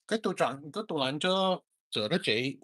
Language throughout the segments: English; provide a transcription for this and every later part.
cái tủ lạnh cho sửa đó chị.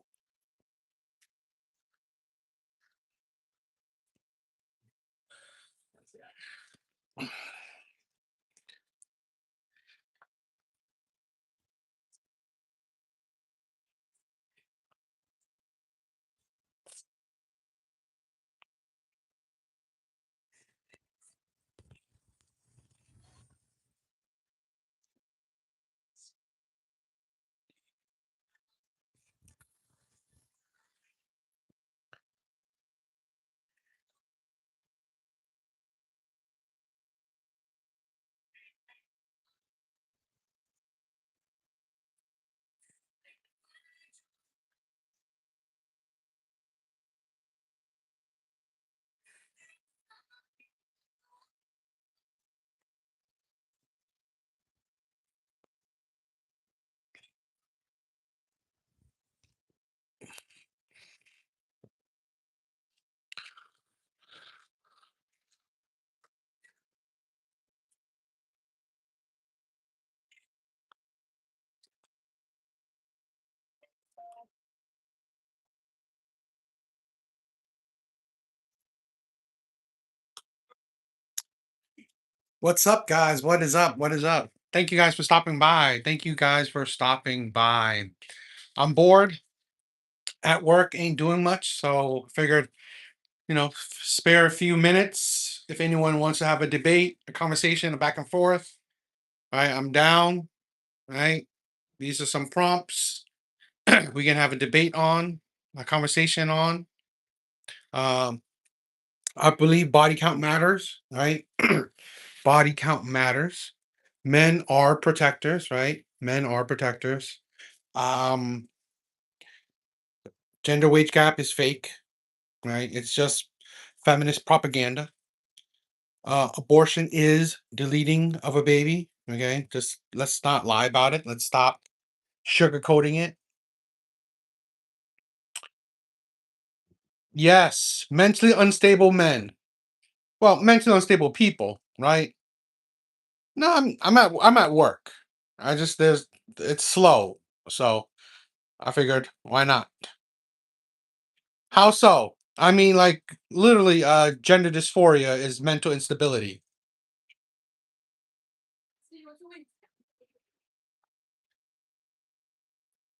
What's up, guys? What is up? What is up? Thank you guys for stopping by. Thank you guys for stopping by. I'm bored at work, ain't doing much, so figured, spare a few minutes if anyone wants to have a debate, a conversation, a back and forth. Right, I'm down. Right, these are some prompts we can have a debate on, a conversation on. Um, I believe body count matters. Right, body count matters. Men are protectors, right? Men are protectors. Um, Gender wage gap is fake, right? It's just feminist propaganda. Abortion is deleting of a baby. Okay, just let's not lie about it. Let's stop sugarcoating it. Yes, mentally unstable men. Well, mentally unstable people, right? No, I'm at work. I just there's it's slow, so I figured why not? How so? I mean, like literally, gender dysphoria is mental instability.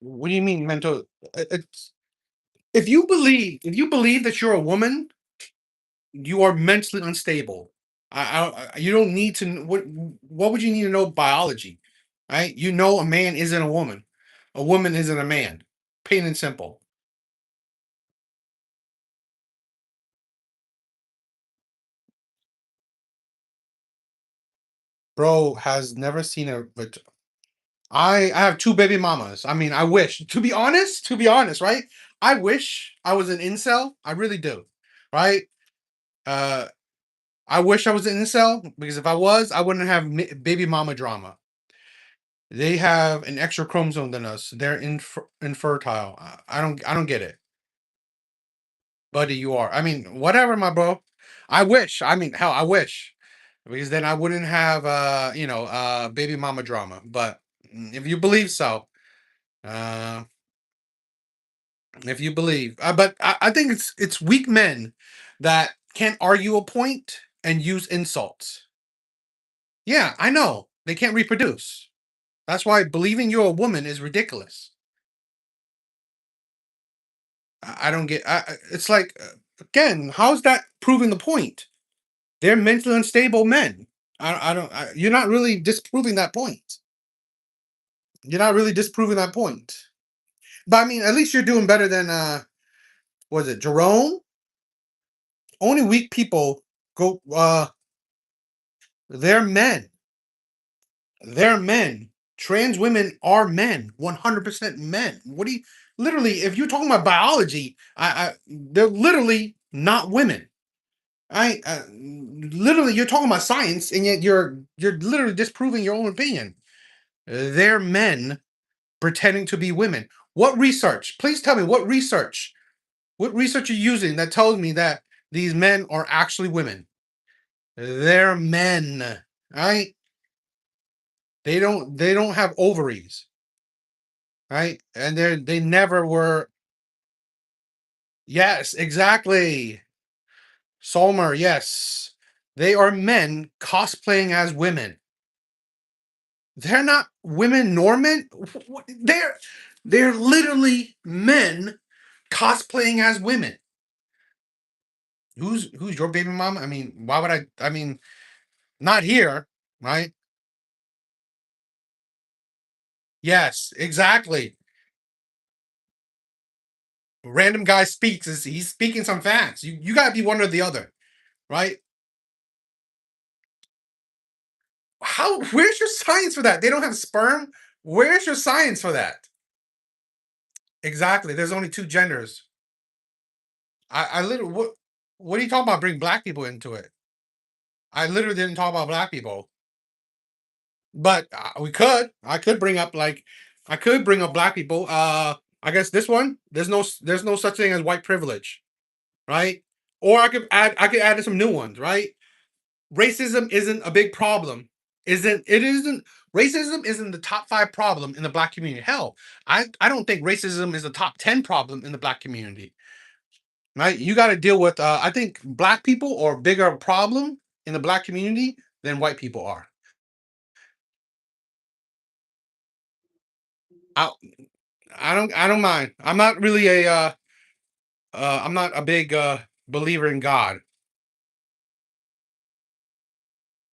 What do you mean mental? It's if you believe that you're a woman, you are mentally unstable. You don't need to. What would you need to know biology? Right? You know, a man isn't a woman isn't a man. Plain and simple. Bro has never seen a. But I have two baby mamas. I mean, I wish to be honest, right? I wish I was an incel. I really do, right? Uh, I wish I was an incel because if I was, I wouldn't have baby mama drama. They have an extra chromosome than us. They're infertile. I don't get it, buddy. You are. I mean, whatever, my bro. I wish. I mean, hell, I wish because then I wouldn't have baby mama drama. But if you believe so, uh, if you believe, but I think it's weak men that can't argue a point and use insults. Yeah, I know they can't reproduce. That's why believing you're a woman is ridiculous. I don't get. It's like again, how's that proving the point? They're mentally unstable men. I don't. You're not really disproving that point. You're not really disproving that point. But I mean, at least you're doing better than was it Jerome? Only weak people go. They're men. They're men. Trans women are men. 100% men. What do you? Literally, if you're talking about biology, they're literally not women. Literally, you're talking about science, and yet you're literally disproving your own opinion. They're men pretending to be women. What research? Please tell me what research. What research are you using that tells me that these men are actually women? They're men, right? They don't have ovaries, right? And they never were. Yes, exactly. Solmer, yes. They are men cosplaying as women. They're not women nor men. They're literally men cosplaying as women. Who's your baby mama? I mean, why would I mean, not here, right? Yes, exactly. Random guy speaks, he's speaking some facts. You gotta be one or the other, right? How where's your science for that? They don't have sperm? Where's your science for that? Exactly. There's only two genders. I literally what are you talking about? Bring black people into it. I literally didn't talk about black people. But we could. I could bring up like I could bring up black people. I guess this one. There's no such thing as white privilege, right? Or I could add some new ones, right? Racism isn't a big problem. Isn't racism isn't the top five problem in the black community. Hell, I don't think racism is the top 10 problem in the black community. Right? You got to deal with I think black people are a bigger problem in the black community than white people are. I I don't mind. I'm not a big believer in God.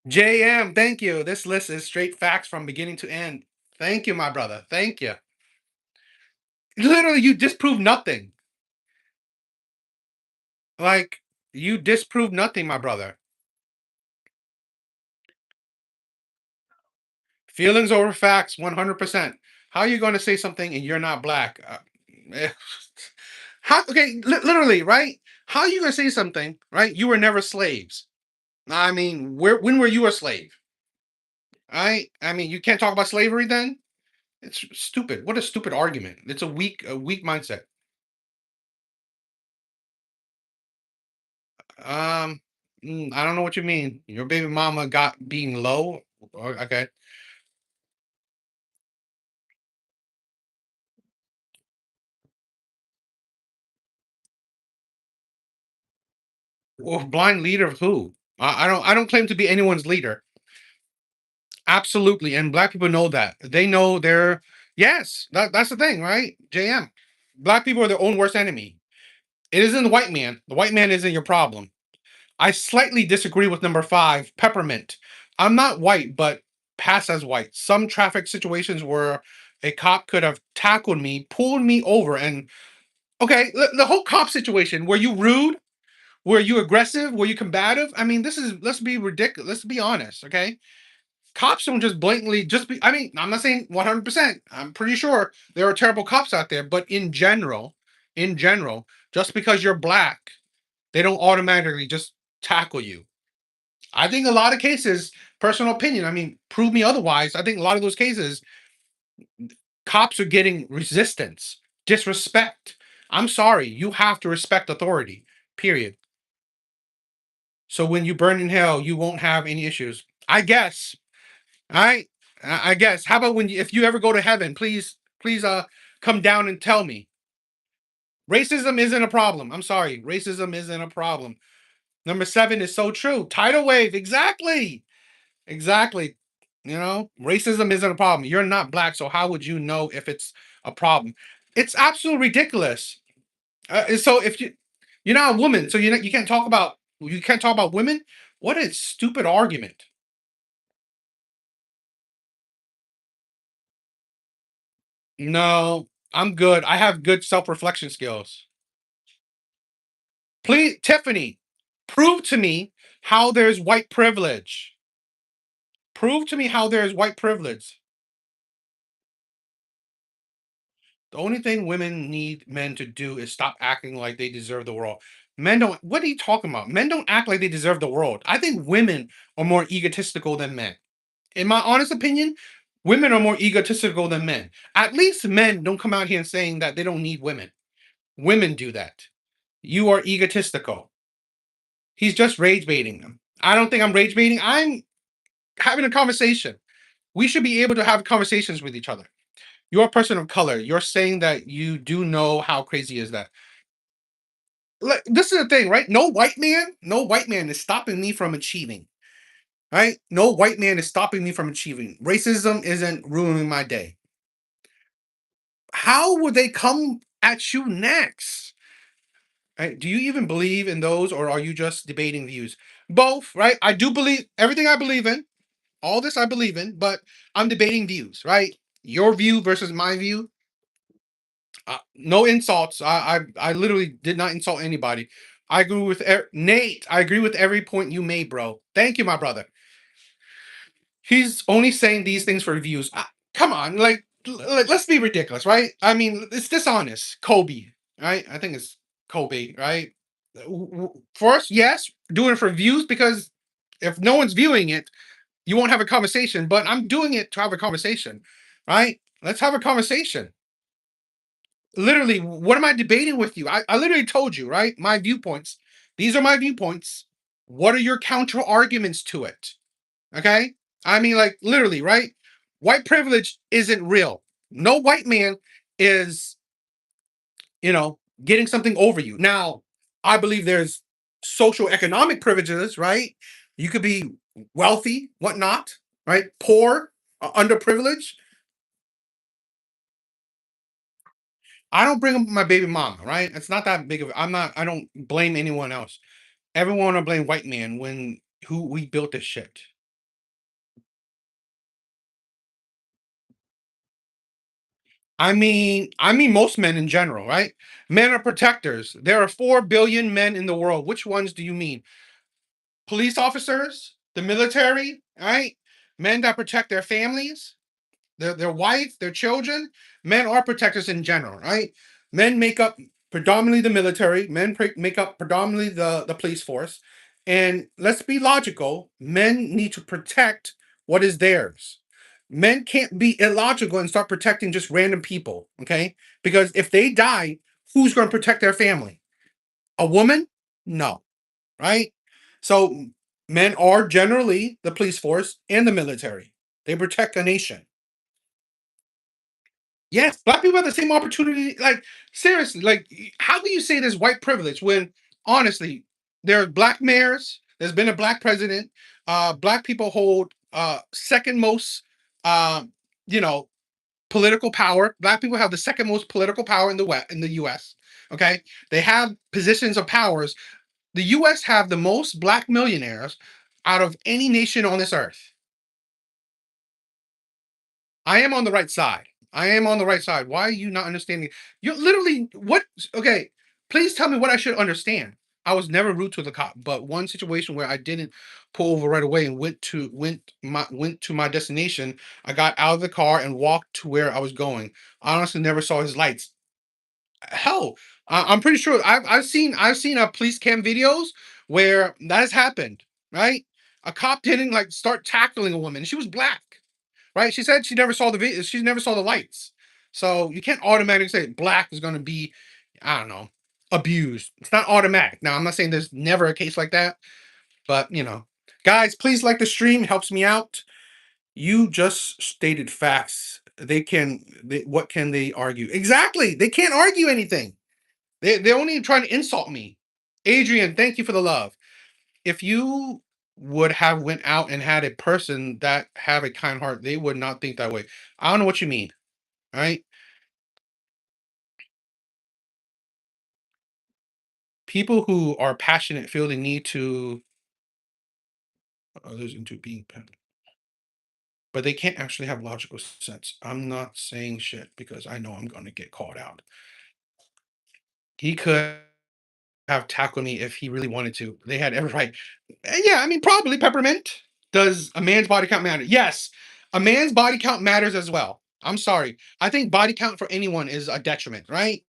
JM, thank you. This list is straight facts from beginning to end. Thank you, my brother. Thank you. Literally, you disproved nothing. Like, you disproved nothing, my brother. Feelings over facts, 100%. How are you going to say something and you're not black? How? Okay, literally, right? How are you going to say something, right? You were never slaves. I mean, when were you a slave? Right? I mean, you can't talk about slavery then? It's stupid. What a stupid argument. It's a weak mindset. Um, I don't know what you mean. Your baby mama got being low. Okay. Well, blind leader of who? I don't claim to be anyone's leader. Absolutely, and black people know that. They know they're yes. That's the thing, right? JM. Black people are their own worst enemy. It isn't the white man. The white man isn't your problem. I slightly disagree with number five, peppermint. I'm not white, but pass as white. Some traffic situations where a cop could have tackled me, pulled me over, and okay, the whole cop situation. Were you rude? Were you aggressive? Were you combative? I mean, this is let's be ridiculous. Let's be honest, okay? Cops don't just blatantly just be. I mean, I'm not saying 100%. I'm pretty sure there are terrible cops out there, but in general, just because you're black, they don't automatically just tackle you. I think a lot of cases, personal opinion, I mean, prove me otherwise. I think a lot of those cases, cops are getting resistance, disrespect. I'm sorry, you have to respect authority, period. So when you burn in hell, you won't have any issues. I guess. All right. I guess. How about if you ever go to heaven, please, come down and tell me. Racism isn't a problem. I'm sorry. Racism isn't a problem. Number seven is so true. Tidal wave. Exactly. Exactly. Racism isn't a problem. You're not black, so how would you know if it's a problem? It's absolutely ridiculous. So if you're not a woman, so you can't talk about women. What a stupid argument. No, I'm good. I have good self reflection skills. Please, Tiffany, prove to me how there's white privilege. Prove to me how there's white privilege. The only thing women need men to do is stop acting like they deserve the world. Men don't, what are you talking about? Men don't act like they deserve the world. I think women are more egotistical than men. In my honest opinion, women are more egotistical than men. At least men don't come out here and saying that they don't need women. Women do that. You are egotistical. He's just rage baiting them. I don't think I'm rage baiting. I'm having a conversation. We should be able to have conversations with each other. You're a person of color. You're saying that you do know how crazy is that. Like, this is the thing, right? No white man is stopping me from achieving. Right? No white man is stopping me from achieving. Racism isn't ruining my day. How would they come at you next? Right? Do you even believe in those, or are you just debating views? Both, right? I do believe everything I believe in. All this I believe in, but I'm debating views, right? Your view versus my view. No insults. I literally did not insult anybody. I agree with Nate. I agree with every point you made, bro. Thank you, my brother. He's only saying these things for views. Come on, let's be ridiculous, right? I mean, it's dishonest. Kobe, right? I think it's Kobe, right? First, yes, doing it for views because if no one's viewing it, you won't have a conversation. But I'm doing it to have a conversation, right? Let's have a conversation. Literally, what am I debating with you? I literally told you, right? My viewpoints. These are my viewpoints. What are your counter arguments to it? Okay. I mean, like, literally, right? White privilege isn't real. No white man is, getting something over you. Now, I believe there's social economic privileges, right? You could be wealthy, whatnot, right? Poor, underprivileged. I don't bring up my baby mama, right? It's not that big of. I don't blame anyone else. Everyone wanna blame white man when who we built this shit. I mean most men in general, right? Men are protectors. There are 4 billion men in the world. Which ones do you mean? Police officers, the military, right? Men that protect their families, their wife, their children. Men are protectors in general, right? Men make up predominantly the military. Men make up predominantly the police force. And let's be logical. Men need to protect what is theirs. Men can't be illogical and start protecting just random people, okay? Because if they die, who's going to protect their family? A woman? No, right? So men are generally the police force and the military. They protect a nation. Yes, black people have the same opportunity. Like, seriously, like, how can you say there's white privilege when, honestly, there are black mayors, there's been a black president, black people hold second most, uh, you know, political power. Black people have the second most political power in the West, in the U.S. Okay, they have positions of powers. The U.S. have the most black millionaires out of any nation on this earth. I am on the right side. I am on the right side. Why are you not understanding? You literally what? Okay, please tell me what I should understand. I was never rude to the cop, but one situation where I didn't pull over right away and went to my destination. I got out of the car and walked to where I was going. I honestly never saw his lights. Hell, I'm pretty sure I've seen a police cam videos where that has happened. Right, a cop didn't like start tackling a woman. She was black. Right? She said she never saw the video. She never saw the lights. So you can't automatically say black is going to be, I don't know, abused. It's not automatic. Now I'm not saying there's never a case like that, but guys, please like the stream. It helps me out. You just stated facts. What can they argue? Exactly. They can't argue anything. They're only trying to insult me. Adrian, thank you for the love. If you would have went out and had a person that have a kind heart, they would not think that way. I don't know what you mean, right? People who are passionate feel the need to others into being but they can't actually have logical sense. I'm not saying shit because I know I'm gonna get called out. He could have tackled me if he really wanted to. They had every right. Yeah, I mean, probably peppermint. Does a man's body count matter? Yes, a man's body count matters as well. I'm sorry. I think body count for anyone is a detriment, right?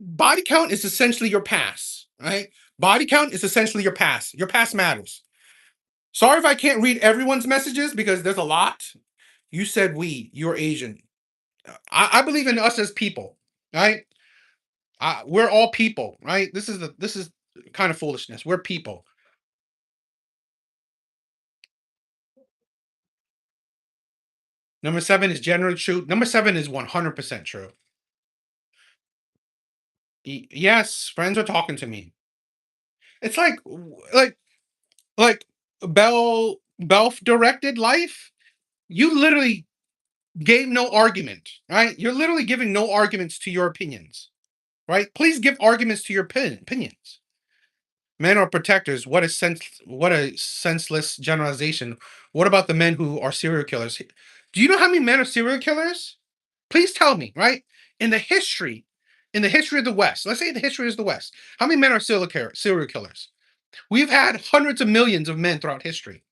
Body count is essentially your past, right? Body count is essentially your past. Your past matters. Sorry if I can't read everyone's messages because there's a lot. You said we, you're Asian. I believe in us as people, right? We're all people, right? This is kind of foolishness. We're people. Number seven is generally true. Number seven is 100% true. Yes, friends are talking to me. It's like Belf directed life. You literally gave no argument, right? You're literally giving no arguments to your opinions, right? Please give arguments to your opinions. Men are protectors. What a senseless generalization. What about the men who are serial killers? Do you know how many men are serial killers? Please tell me, right? In the history, in the history of the West, let's say the history is the West, how many men are serial killers? We've had hundreds of millions of men throughout history.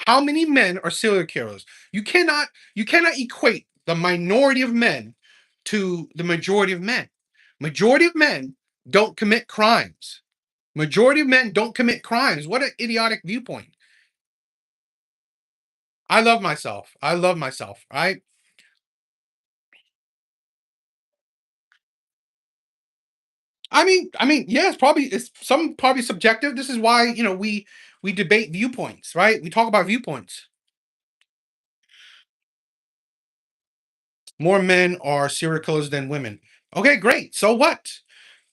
How many men are serial killers? You cannot equate the minority of men to the majority of men. Majority of men don't commit crimes. Majority of men don't commit crimes. What an idiotic viewpoint. I love myself. I love myself, right? Yeah, it's some probably subjective. This is why, we debate viewpoints, right? We talk about viewpoints. More men are serial killers than women. Okay, great. So what?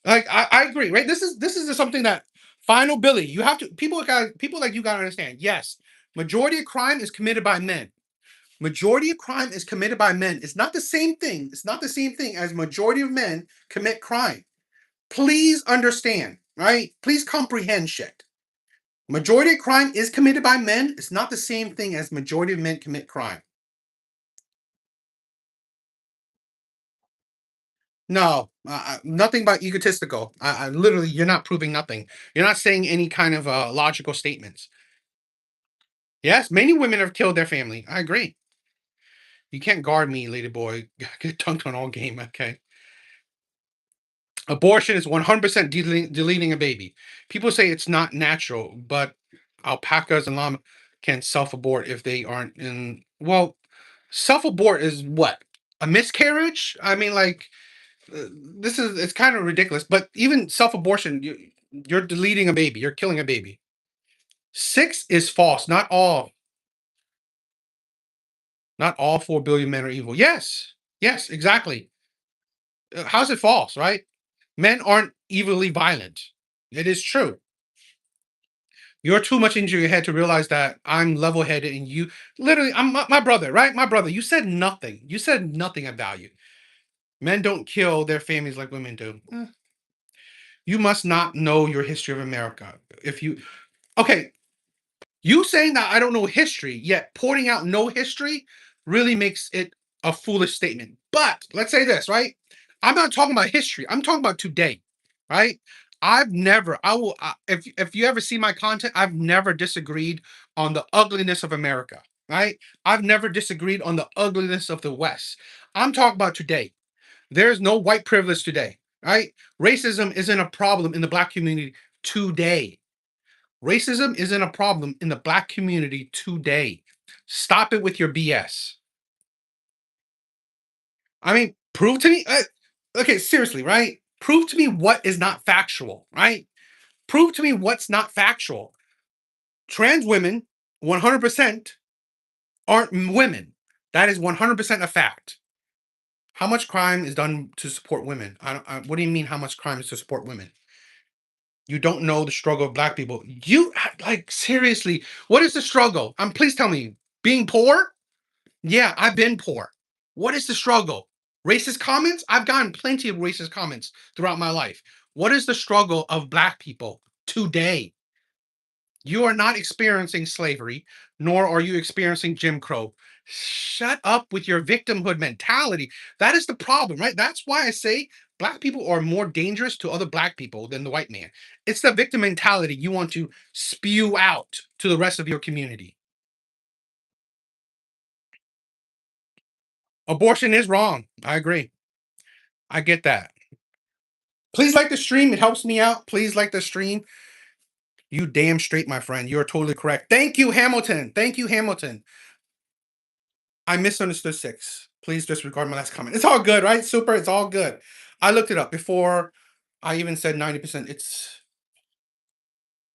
Like I agree, right? This is something that final Billy, you have to people like you gotta understand. Yes, majority of crime is committed by men. Majority of crime is committed by men. It's not the same thing. It's not the same thing as majority of men commit crime. Please understand, right? Please comprehend shit. Majority of crime is committed by men. It's not the same thing as majority of men commit crime. No, nothing but egotistical. Literally, you're not proving nothing. You're not saying any kind of logical statements. Yes, many women have killed their family. I agree. You can't guard me, lady boy. Get dunked on all game. Okay. Abortion is 100% deleting a baby. People say it's not natural, but alpacas and llama can self-abort if they aren't in. Well, self-abort is what? A miscarriage? I mean, like, it's kind of ridiculous. But even self-abortion, you're deleting a baby. You're killing a baby. Six is false. Not all 4 billion men are evil. Yes, yes, exactly. How's it false? Right? Men aren't evilly violent. It is true. You're too much into your head to realize that I'm level headed and you literally, I'm my brother, right? My brother, you said nothing. You said nothing of value. Men don't kill their families like women do. You must not know your history of America. Okay, you saying that I don't know history, yet pointing out no history really makes it a foolish statement. But let's say this, right? I'm not talking about history. I'm talking about today, right? If you ever see my content, I've never disagreed on the ugliness of America, right? I've never disagreed on the ugliness of the West. I'm talking about today. There's no white privilege today, right? Racism isn't a problem in the black community today. Racism isn't a problem in the black community today. Stop it with your BS. I mean, prove to me. Okay, seriously, right? Prove to me what is not factual, right? Prove to me what's not factual. Trans women, 100% aren't women. That is 100% a fact. How much crime is done to support women? What do you mean? How much crime is to support women? You don't know the struggle of black people. You like seriously, what is the struggle? Please tell me. Being poor? Yeah, I've been poor. What is the struggle? Racist comments? I've gotten plenty of racist comments throughout my life. What is the struggle of black people today? You are not experiencing slavery, nor are you experiencing Jim Crow. Shut up with your victimhood mentality. That is the problem, right? That's why I say black people are more dangerous to other black people than the white man. It's the victim mentality you want to spew out to the rest of your community. Abortion is wrong. I agree. I get that. Please like the stream. It helps me out. Please like the stream. You damn straight, my friend. You're totally correct. Thank you, Hamilton. Thank you, Hamilton. I misunderstood six. Please disregard my last comment. It's all good, right? Super. It's all good. I looked it up before I even said 90%. It's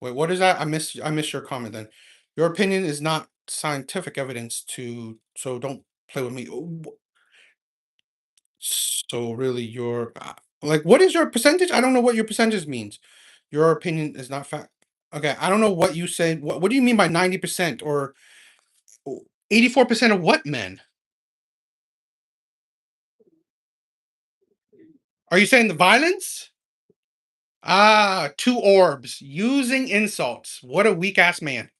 wait, what is that? I missed your comment then. Your opinion is not scientific evidence to so don't play with me. So really your like what is your percentage? I don't know what your percentage means. Your opinion is not fact. Okay, I don't know what you said. What do you mean by 90% or 84% of what men? Are you saying the violence? Ah, two orbs using insults. What a weak ass man.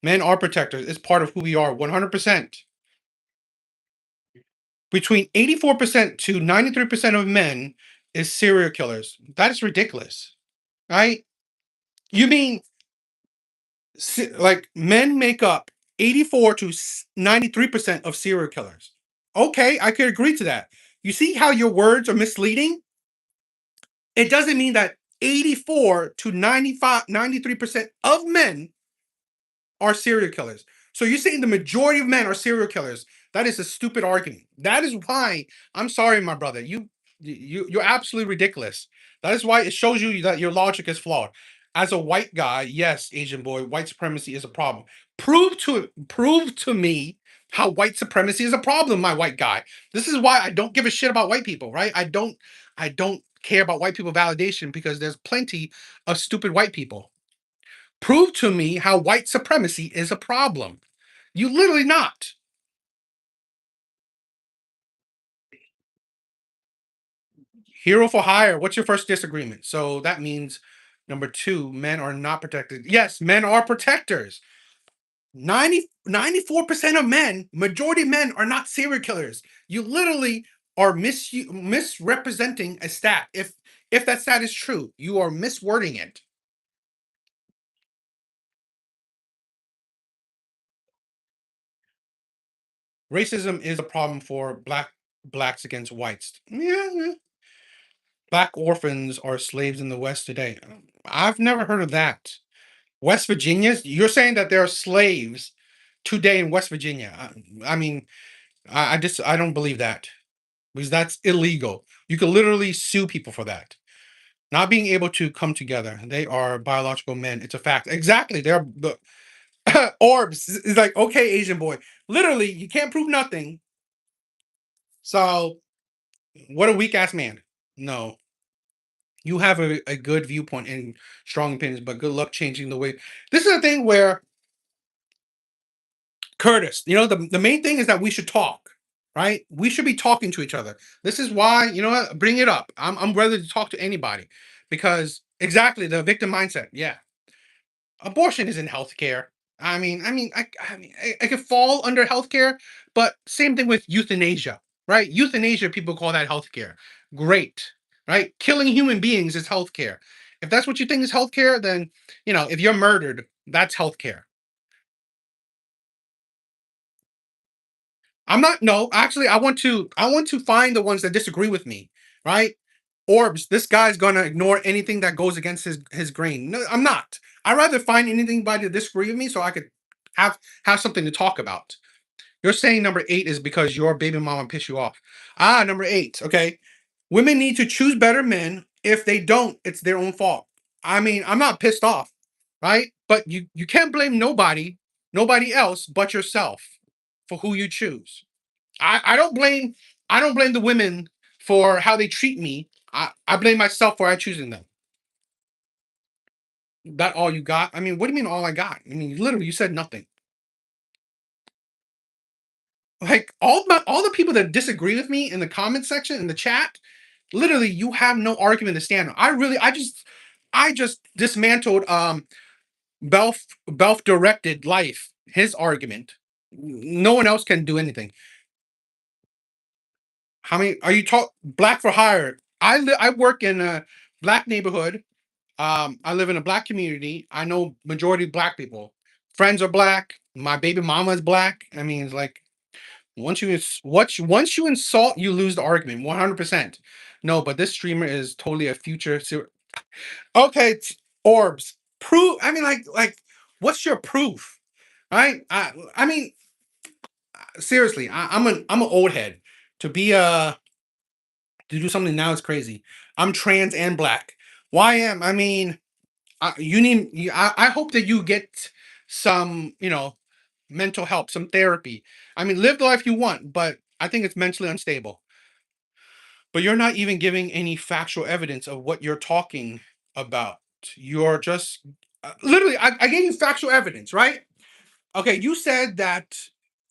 Men are protectors. It's part of who we are. 100%. Between 84% to 93% of men is serial killers. That is ridiculous. Right? You mean like men make up 84 to 93% of serial killers. Okay, I could agree to that. You see how your words are misleading? It doesn't mean that 84 to 95, 93% of men are serial killers. So you're saying the majority of men are serial killers. That is a stupid argument. That is why I'm sorry, my brother. You're absolutely ridiculous. That is why it shows you that your logic is flawed. As a white guy, yes, Asian boy, white supremacy is a problem. Prove to me how white supremacy is a problem, my white guy. This is why I don't give a shit about white people, right? I don't care about white people validation because there's plenty of stupid white people. Prove to me how white supremacy is a problem. You literally not. Hero for hire. What's your first disagreement? So that means number two, men are not protected. Yes, men are protectors. 94% of men, majority of men are not serial killers. You literally are misrepresenting a stat. If that stat is true, you are miswording it. Racism is a problem for blacks against whites. Yeah, yeah. Black orphans are slaves in the West today. I've never heard of that. West Virginia? You're saying that there are slaves today in West Virginia? I mean, I don't believe that because that's illegal. You could literally sue people for that. Not being able to come together. They are biological men. It's a fact. Exactly. They're the orbs. It's like okay, Asian boy. Literally, you can't prove nothing. So what a weak ass man. No. You have a good viewpoint and strong opinions, but good luck changing the way. This is a thing where Curtis, the main thing is that we should talk, right? We should be talking to each other. This is why, you know what, bring it up. I'm ready to talk to anybody because exactly the victim mindset. Yeah. Abortion is in healthcare. I could fall under healthcare, but same thing with euthanasia, right? Euthanasia, people call that healthcare. Great, right? Killing human beings is healthcare. If that's what you think is healthcare, then if you're murdered, that's healthcare. I'm not. No, actually, I want to find the ones that disagree with me, right? Orbs, this guy's gonna ignore anything that goes against his grain. No, I'm not. I'd rather find anybody to disagree with me so I could have something to talk about. You're saying number eight is because your baby mama pissed you off. Ah, number eight. Okay, women need to choose better men. If they don't, it's their own fault. I mean, I'm not pissed off, right? But you can't blame nobody else but yourself for who you choose. I don't blame the women for how they treat me. I blame myself for I choosing them. That all you got? I mean, what do you mean all I got? I mean, literally, you said nothing. Like all the people that disagree with me in the comment section in the chat, literally, you have no argument to stand on. I just dismantled Belf directed life, his argument. No one else can do anything. How many are you talk black for hire? I work in a black neighborhood. I live in a black community. I know majority black people. Friends are black. My baby mama is black. I mean, it's like once you insult, you lose the argument 100%. No, but this streamer is totally a future. Okay, orbs. Proof. I mean, like, what's your proof? Right? I mean, seriously, I'm an old head. To be to do something now is crazy. I'm trans and black. Why am I mean, I hope that you get some, mental help, some therapy. I mean, live the life you want, but I think it's mentally unstable. But you're not even giving any factual evidence of what you're talking about. You're just literally, I gave you factual evidence, right? Okay, you said that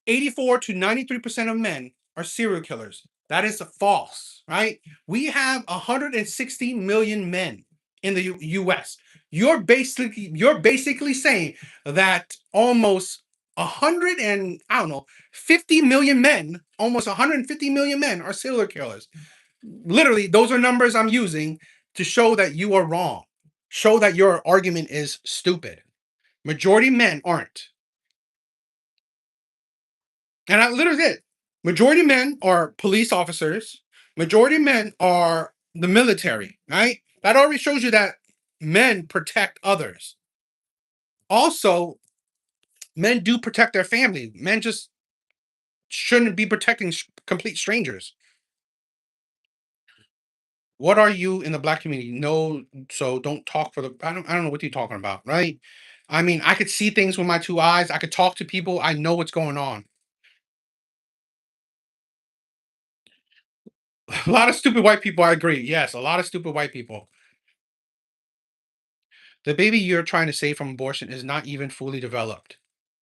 84 to 93% of men are serial killers. That is false, right? We have 160 million men in the US. You're basically saying that almost 100 and I don't know, 50 million men, almost 150 million men are serial killers. Literally, those are numbers I'm using to show that you are wrong. Show that your argument is stupid. Majority men aren't. And I literally did. Majority men are police officers. Majority men are the military, right? That already shows you that men protect others. Also, men do protect their family. Men just shouldn't be protecting complete strangers. What are you in the black community? No, so don't talk for the. I don't know what you're talking about, right? I mean, I could see things with my two eyes. I could talk to people. I know what's going on. A lot of stupid white people. I agree. Yes, a lot of stupid white people. The baby you're trying to save from abortion is not even fully developed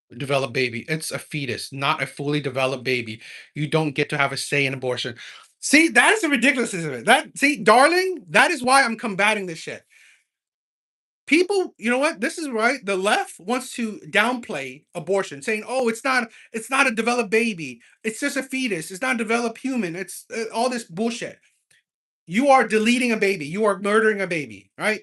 baby. It's a fetus, not a fully developed baby. You don't get to have a say in abortion. See, that is the ridiculousness of it. Darling, that is why I'm combating this shit. People, you know what? This is right. The left wants to downplay abortion, saying, "Oh, it's not a developed baby. It's just a fetus. It's not a developed human. It's all this bullshit." You are deleting a baby. You are murdering a baby, right?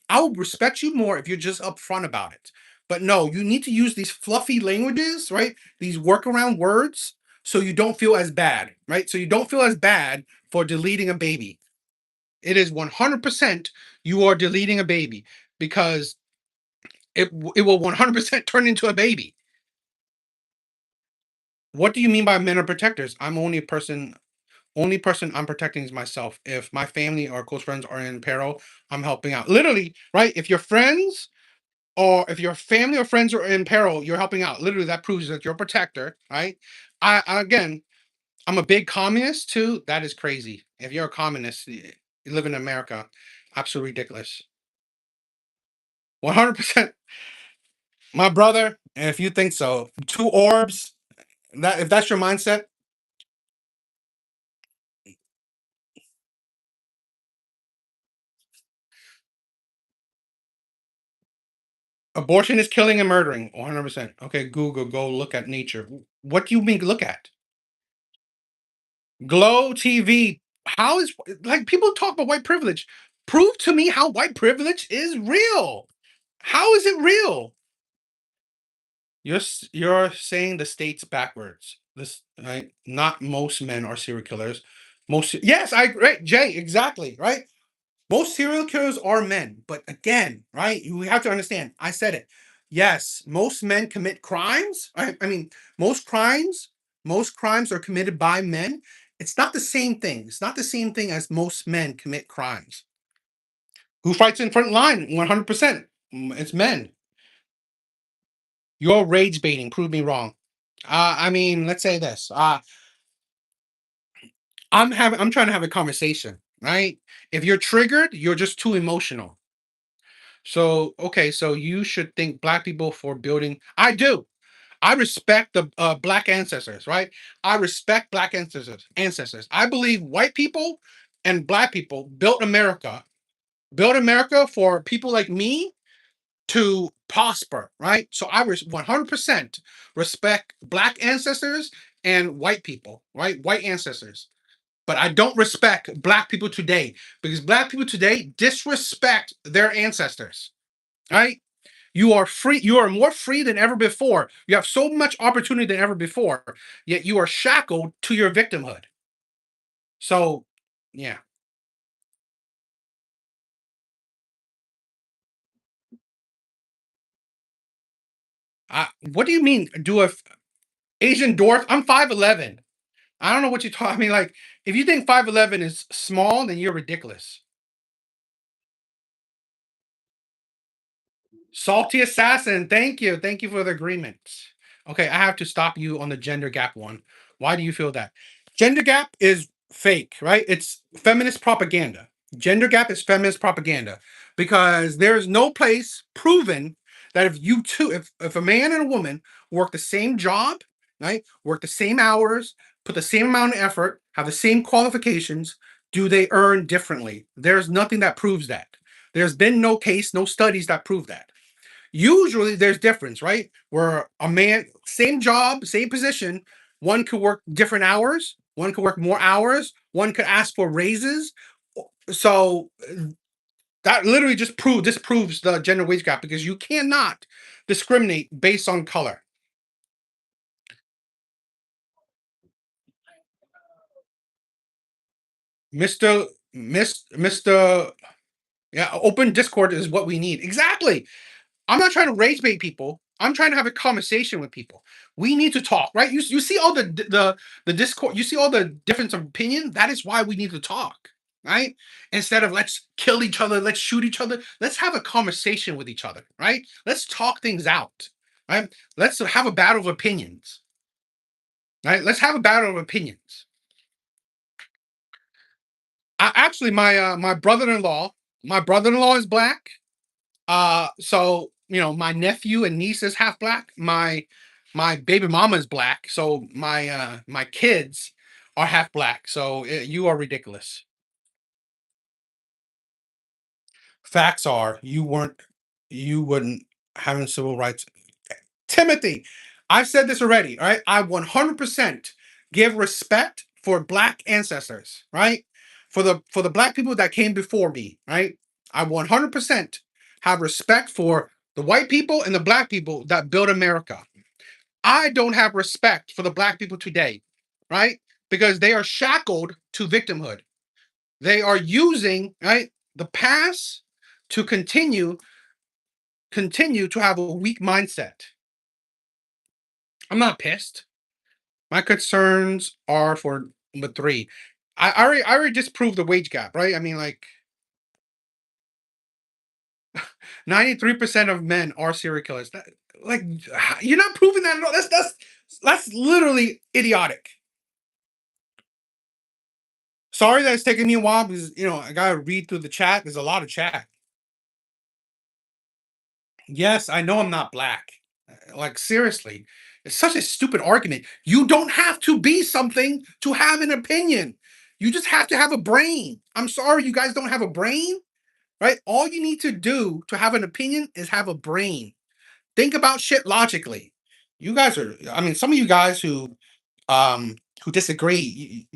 I would respect you more if you're just upfront about it. But no, you need to use these fluffy languages, right? These workaround words so you don't feel as bad, right? So you don't feel as bad for deleting a baby. It is 100% you are deleting a baby because it will 100% turn into a baby. What do you mean by men are protectors? I'm only person I'm protecting is myself. If my family or close friends are in peril, I'm helping out. Literally, right? If your friends or if your family or friends are in peril, you're helping out. Literally, that proves that you're a protector, right? Again, I'm a big communist too. That is crazy. If you're a communist, you live in America, absolutely ridiculous. 100%, my brother. And if you think so, two orbs. That if that's your mindset, abortion is killing and murdering. 100%. Okay, Google, go look at nature. What do you mean look at? Glow TV. How is like people talk about white privilege? Prove to me how white privilege is real. How is it real? You're saying the states backwards. This right? Not most men are serial killers. Most yes, I right, Jay, exactly, right? Most serial killers are men, but again, right? You have to understand. I said it. Yes, most men commit crimes. I mean, most crimes, most crimes are committed by men. It's not the same thing. It's not the same thing as most men commit crimes. Who fights in front line? 100%. It's men. You're rage baiting. Prove me wrong. I mean, let's say this. I'm trying to have a conversation, right? If you're triggered, you're just too emotional. So, okay, so you should thank black people for building. I do. I respect the black ancestors, right? I respect black ancestors. Ancestors. I believe white people and black people built America for people like me to prosper, right? So I 100% respect black ancestors and white people, right? White ancestors. But I don't respect black people today because black people today disrespect their ancestors, right? You are free. You are more free than ever before. You have so much opportunity than ever before, yet you are shackled to your victimhood. So, yeah. What do you mean? Do a Asian dwarf? I'm 5'11". I don't know what you taught me. Like, if you think 5'11" is small, then you're ridiculous. Salty assassin. Thank you. Thank you for the agreement. Okay, I have to stop you on the gender gap one. Why do you feel that? Gender gap is fake, right? It's feminist propaganda. Gender gap is feminist propaganda because there's no place proven that if a man and a woman work the same job, right? Work the same hours, put the same amount of effort, have the same qualifications, do they earn differently? There's nothing that proves that. There's been no case, no studies that prove that. Usually there's difference, right? Where a man, same job, same position, one could work different hours, one could work more hours, one could ask for raises. So that literally just disproves the gender wage gap because you cannot discriminate based on color. Mr. Yeah, open Discord is what we need. Exactly. I'm not trying to rage bait people. I'm trying to have a conversation with people. We need to talk, right? You see all the discord. You see all the difference of opinion. That is why we need to talk, right? Instead of let's kill each other, let's shoot each other. Let's have a conversation with each other, right? Let's talk things out, right? Let's have a battle of opinions, right? Let's have a battle of opinions. Actually, my brother-in-law is black. So my nephew and niece is half black. My baby mama is black. So my kids are half black. So you are ridiculous. Facts are you wouldn't having civil rights. Timothy, I've said this already. All right, I 100% give respect for black ancestors. Right, for the black people that came before me. Right, I 100% have respect for the white people and the black people that built America. I don't have respect for the black people today, right? Because they are shackled to victimhood. They are using right the past to continue to have a weak mindset. I'm not pissed. My concerns are for number three. I already disproved the wage gap, right? I mean, like 93% of men are serial killers. Like, you're not proving that at all. That's literally idiotic. Sorry that it's taking me a while because I gotta read through the chat. There's a lot of chat. Yes, I know I'm not black. Like seriously, it's such a stupid argument. You don't have to be something to have an opinion. You just have to have a brain. I'm sorry, you guys don't have a brain, right? All you need to do to have an opinion is have a brain. Think about shit logically. You guys are. I mean, some of you guys who disagree.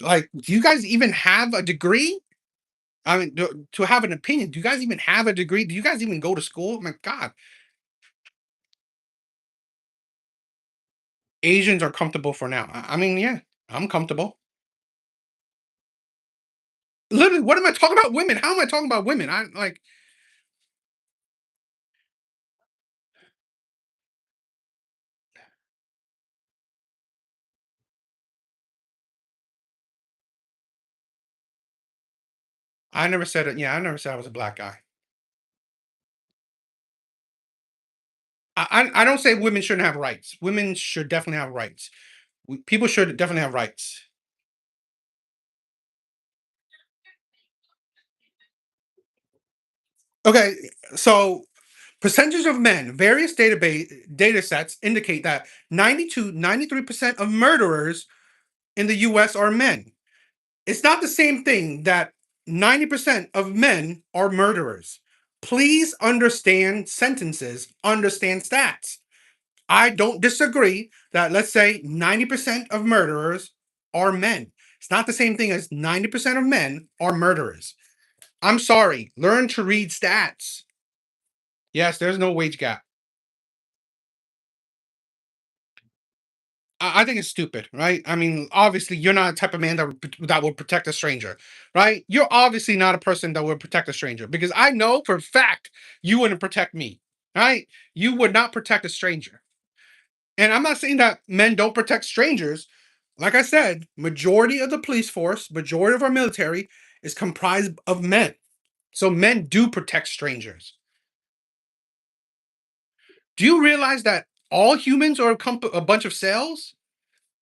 Like, do you guys even have a degree? I mean, to have an opinion, do you guys even have a degree? Do you guys even go to school? My God, Asians are comfortable for now. I mean, yeah, I'm comfortable. Literally, what am I talking about? Women? How am I talking about women? I never said it. Yeah, I never said I was a black guy. I don't say women shouldn't have rights. Women should definitely have rights. People should definitely have rights. Okay, so percentage of men, various data sets indicate that 90 to 93% of murderers in the US are men. It's not the same thing that 90% of men are murderers. Please understand sentences, understand stats. I don't disagree that, let's say, 90% of murderers are men. It's not the same thing as 90% of men are murderers. I'm sorry, learn to read stats. Yes, there's no wage gap. I think it's stupid, right? I mean, obviously, you're not a type of man that would protect a stranger, right? You're obviously not a person that would protect a stranger because I know for a fact you wouldn't protect me, right? You would not protect a stranger. And I'm not saying that men don't protect strangers. Like I said, majority of the police force, majority of our military is comprised of men. So men do protect strangers. Do you realize that all humans are a bunch of cells?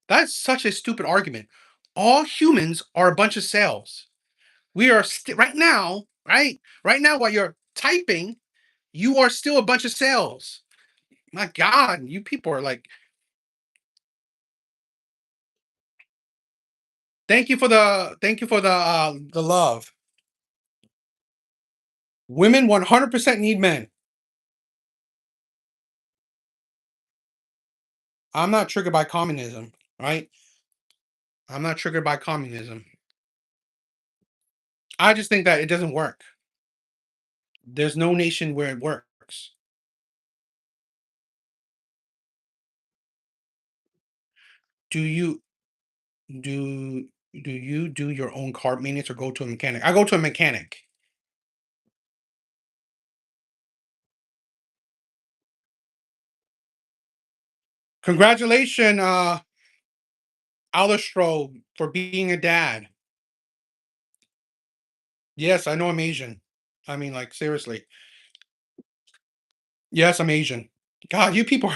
That's such a stupid argument. All humans are a bunch of cells. We are right now, right? Right now, while you're typing, you are still a bunch of cells. My God, you people are like, thank you for the love. Women 100% need men. I'm not triggered by communism, right? I'm not triggered by communism. I just think that it doesn't work. There's no nation where it works. Do you do do you do your own car maintenance or go to a mechanic? I go to a mechanic. Congratulations, Alistro, for being a dad. Yes, I know I'm Asian. I mean, like, seriously. Yes, I'm Asian. God, you people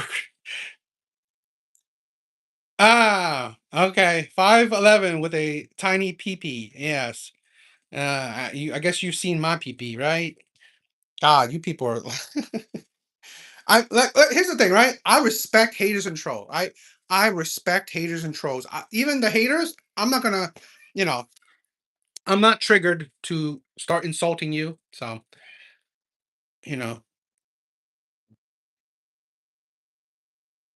are okay. 5'11" with a tiny peepee. Yes. I guess you've seen my peepee, right? God, you people are here's the thing, right? I respect haters and trolls. I respect haters and trolls. Even the haters, I'm not gonna, you know, I'm not triggered to start insulting you. So, you know,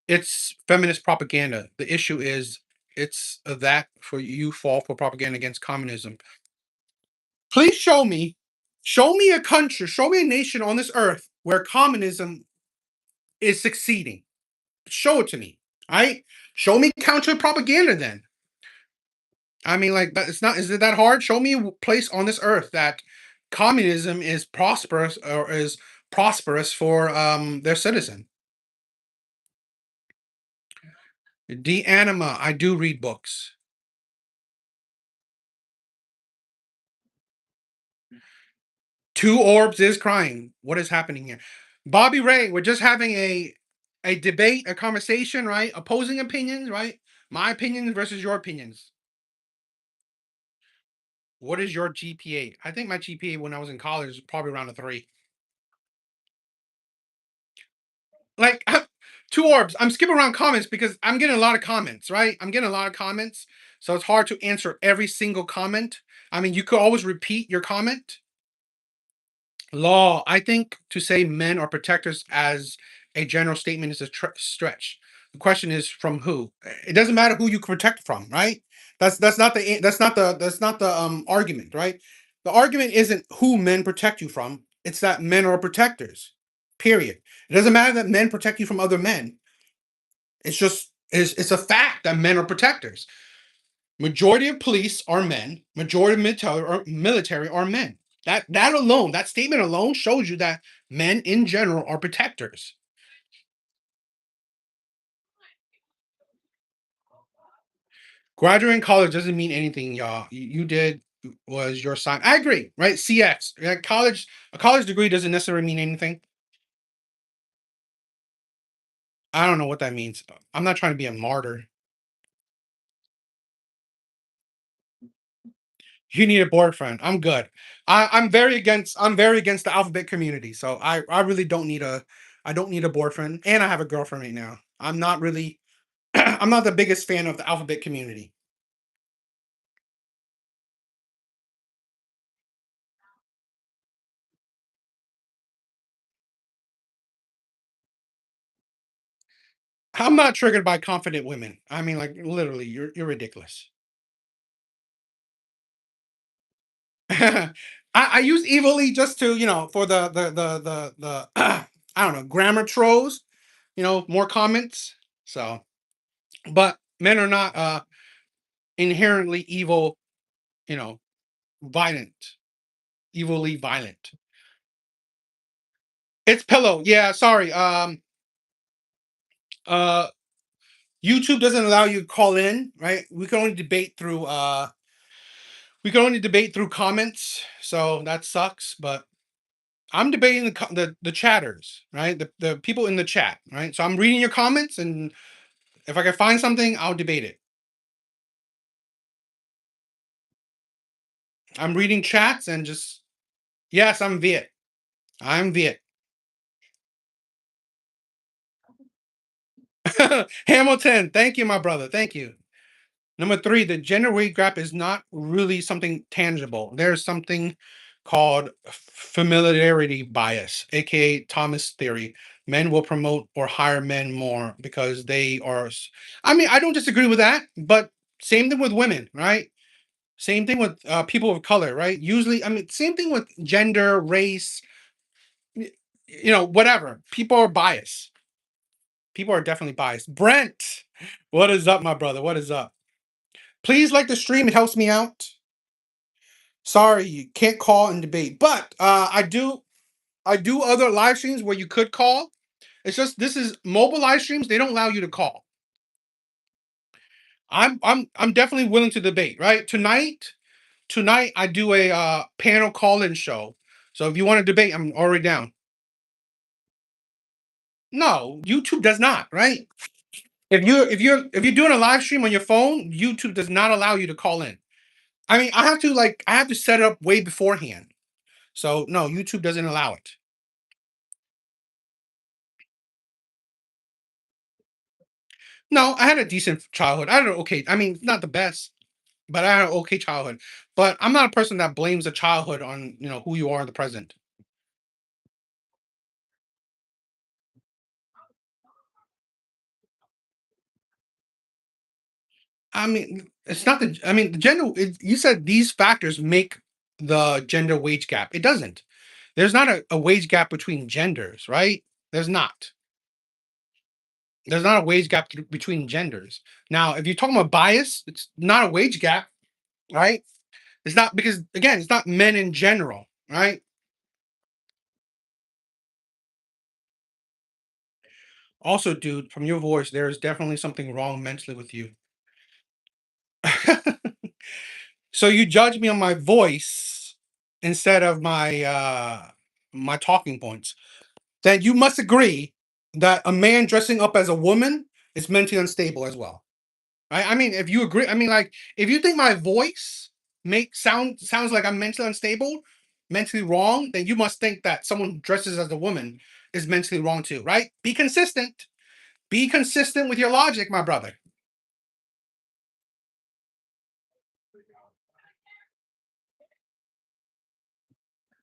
it's feminist propaganda. The issue is it's that for you fall for propaganda against communism. Please show me a country, show me a nation on this earth where communism is succeeding. Show it to me. Right? Show me counter propaganda then. I mean, like, it's not, is it that hard? Show me a place on this earth that communism is prosperous or is prosperous for their citizen. De Anima, I do read books. Two orbs is crying. What is happening here? Bobby Ray, we're just having a debate, a conversation, right? Opposing opinions, right? My opinions versus your opinions. What is your GPA? I think my GPA when I was in college was probably around a 3. Like, two orbs. I'm skipping around comments because I'm getting a lot of comments, right? I'm getting a lot of comments, so it's hard to answer every single comment. I mean, you could always repeat your comment. Law. I think to say men are protectors as a general statement is a stretch. The question is from who. It doesn't matter who you protect from, right? That's not the argument, right? The argument isn't who men protect you from. It's that men are protectors. Period. It doesn't matter that men protect you from other men. It's a fact that men are protectors. Majority of police are men. Majority of military are men. That alone, that statement alone shows you that men in general are protectors. Graduating college doesn't mean anything, y'all. You did was your sign. I agree, right? CX. College, a college degree doesn't necessarily mean anything. I don't know what that means. I'm not trying to be a martyr. You need a boyfriend. I'm good. I'm very against the alphabet community. So I really don't need a I don't need a boyfriend. And I have a girlfriend right now. I'm not really I'm not the biggest fan of the alphabet community. I'm not triggered by confident women. I mean, like literally, you're ridiculous. I use evilly just to, for the I don't know, grammar trolls, more comments. So, but men are not inherently evil, you know, violent, evilly violent. It's pillow. Yeah, sorry. Uh YouTube doesn't allow you to call in, right? We can only debate through comments. So that sucks, but I'm debating the chatters, right? The people in the chat, right? So I'm reading your comments, and if I can find something, I'll debate it. I'm reading chats and just yes, I'm Viet. I'm Viet. Hamilton, thank you, my brother. Thank you. Number three, the gender weight gap is not really something tangible. There's something called familiarity bias, aka Thomas theory. Men will promote or hire men more because they are. I mean, I don't disagree with that, but same thing with women, right? Same thing with people of color, right? Usually, I mean, same thing with gender, race, whatever. People are biased. People are definitely biased. Brent, what is up, my brother? What is up? Please like the stream. It helps me out. Sorry, you can't call and debate, but I do other live streams where you could call. It's just this is mobile live streams. They don't allow you to call. I'm definitely willing to debate. Right tonight I do a panel call in show. So if you want to debate, I'm already down. No, YouTube does not. Right? If you're doing a live stream on your phone, YouTube does not allow you to call in. I mean, I have to set it up way beforehand. So no, YouTube doesn't allow it. No, I had a decent childhood. I had an okay. I mean, not the best, but I had an okay childhood. But I'm not a person that blames a childhood on who you are in the present. I mean, it's not the. I mean, the gender. You said these factors make the gender wage gap. It doesn't. There's not a wage gap between genders, right? There's not. There's not a wage gap between genders. Now, if you're talking about bias, it's not a wage gap, right? It's not because again, it's not men in general, right? Also, dude, from your voice, there is definitely something wrong mentally with you. So you judge me on my voice instead of my talking points. Then you must agree that a man dressing up as a woman is mentally unstable as well. Right? I mean, if you agree, I mean, like, if you think my voice sounds like I'm mentally unstable, mentally wrong, then you must think that someone who dresses as a woman is mentally wrong too, right? Be consistent. Be consistent with your logic, my brother.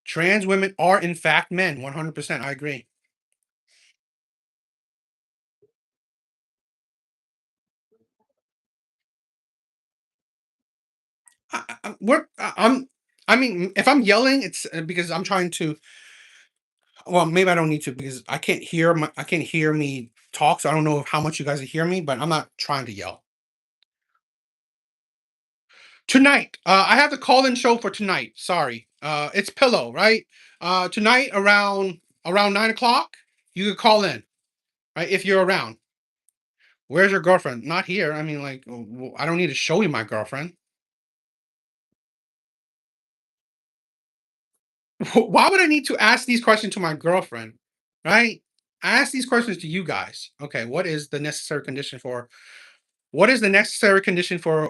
Trans women are in fact men. 100%. I agree. I mean, if I'm yelling, it's because I'm trying to. Well, maybe I don't need to because I can't hear me talk, so I don't know how much you guys hear me, but I'm not trying to yell. Tonight, I have the call-in show for tonight. Sorry, it's Pillow, right? Tonight around 9 o'clock, you could call in, right? If you're around. Where's your girlfriend? Not here. I mean, like, I don't need to show you my girlfriend. Why would I need to ask these questions to my girlfriend? Right? I ask these questions to you guys. Okay, what is the necessary condition for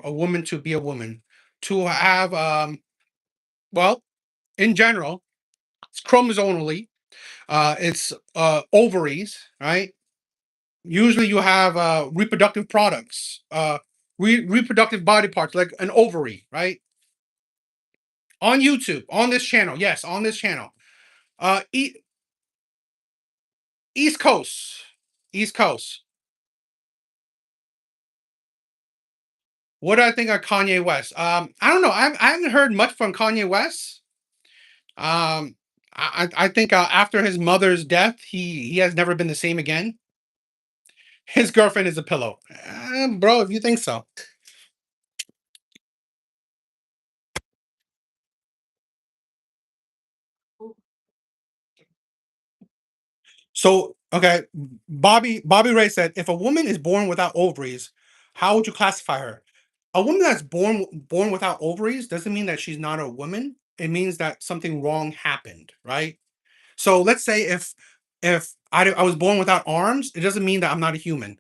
a woman to be a woman? To have Well, in general, it's chromosomally. It's ovaries, right? Usually, you have reproductive products, reproductive body parts like an ovary, right? On YouTube, on this channel, yes, on this channel. Uh, e- East Coast, East Coast. What do I think of Kanye West? I don't know. I haven't heard much from Kanye West. Um, I think after his mother's death, he has never been the same again. His girlfriend is a pillow, bro. If you think so. So okay, Bobby Ray said, if a woman is born without ovaries, how would you classify her? A woman that's born without ovaries doesn't mean that she's not a woman. It means that something wrong happened, right? So let's say if I was born without arms, it doesn't mean that I'm not a human,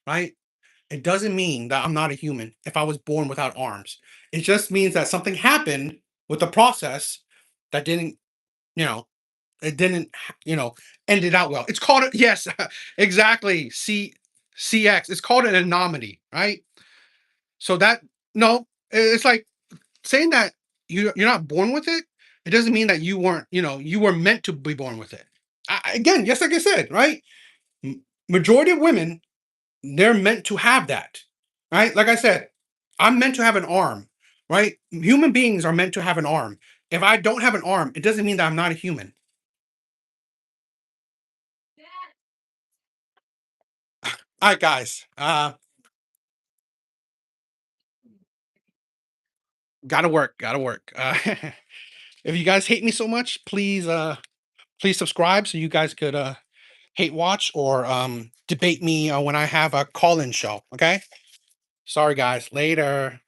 right? It doesn't mean that I'm not a human if I was born without arms. It just means that something happened with the process that didn't, you know, it didn't, you know, end it out well. It's called it, yes, exactly. CX. It's called an anomaly, right? So that no, it's like saying that you're not born with it. It doesn't mean that you weren't, you were meant to be born with it. Again, just like I said, right? Majority of women, they're meant to have that, right? Like I said, I'm meant to have an arm, right? Human beings are meant to have an arm. If I don't have an arm, it doesn't mean that I'm not a human. All right, guys. Gotta work. Gotta work. If you guys hate me so much, please subscribe so you guys could hate watch or debate me when I have a call-in show. Okay. Sorry, guys. Later.